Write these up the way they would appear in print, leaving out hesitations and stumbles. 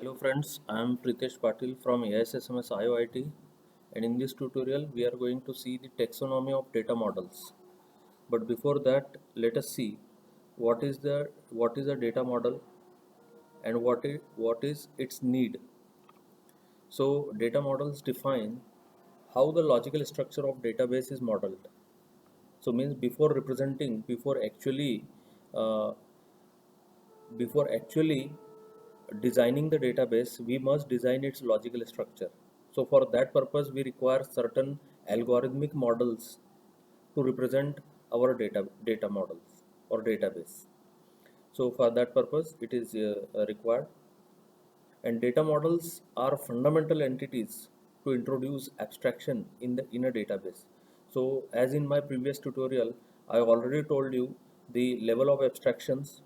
Hello friends, I am Pritesh Patil from AISSMS IOIT, and in this tutorial we are going to see the taxonomy of data models. But before that, let us see what is a data model and what is its need. So data models define how the logical structure of database is modeled. So means uh, before actually designing the database, we must design its logical structure. So for that purpose, we require certain algorithmic models to represent our data models or database. So for that purpose, it is required. And data models are fundamental entities to introduce abstraction in a database. So as in my previous tutorial, I already told you the level of abstractions.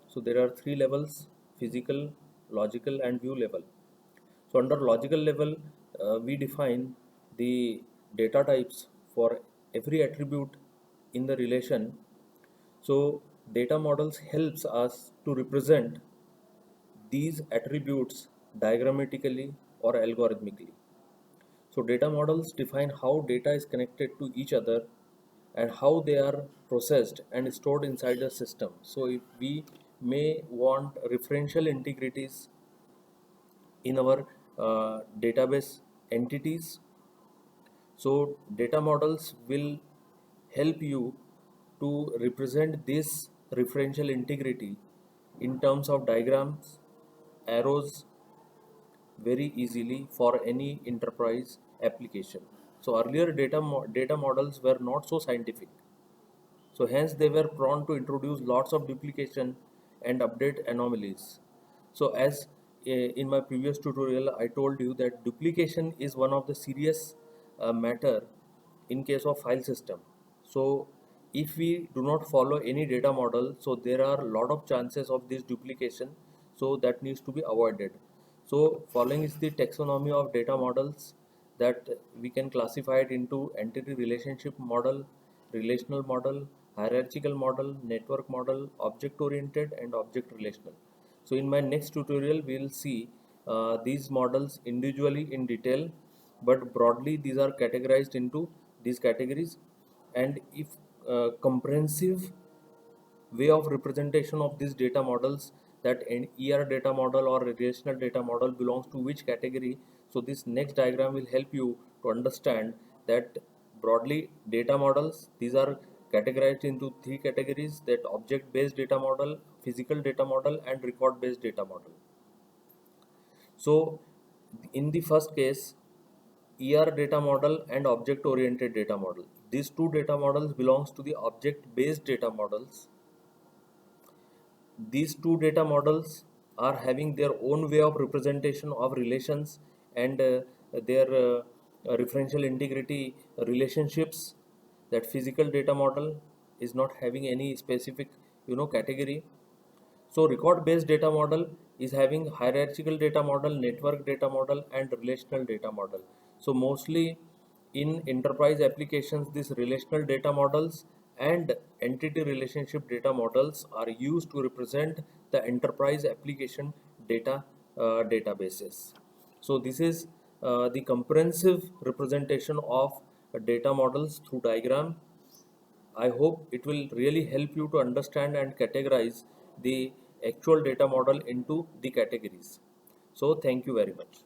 So there are three levels: physical, logical, and view level. So under logical level, we define the data types for every attribute in the relation. So data models helps us to represent these attributes diagrammatically or algorithmically. So data models define how data is connected to each other and how they are processed and stored inside the system. So if we may want referential integrities in our database entities, so data models will help you to represent this referential integrity in terms of diagrams, arrows, very easily for any enterprise application. So earlier data models were not so scientific. So hence they were prone to introduce lots of duplication and update anomalies. So as in my previous tutorial I told you that duplication is one of the serious matter in case of file system. So if we do not follow any data model, so there are a lot of chances of this duplication, so that needs to be avoided. So following is the taxonomy of data models, that we can classify it into entity relationship model, relational model, hierarchical model, network model, object oriented, and object relational. So in my next tutorial we will see these models individually in detail, but broadly these are categorized into these categories. And if comprehensive way of representation of these data models, that an ER data model or a relational data model belongs to which category. So this next diagram will help you to understand that broadly data models, these are categorized into three categories: that object based data model, physical data model, and record based data model. So in the first case, ER data model and object oriented data model, these two data models belongs to the object based data models. These two data models are having their own way of representation of relations and their referential integrity relationships. That physical data model is not having any specific category. So record based data model is having hierarchical data model, network data model, and relational data model. So mostly in enterprise applications, these relational data models and entity relationship data models are used to represent the enterprise application databases. So this is the comprehensive representation of data models through diagram. I hope it will really help you to understand and categorize the actual data model into the categories. So thank you very much.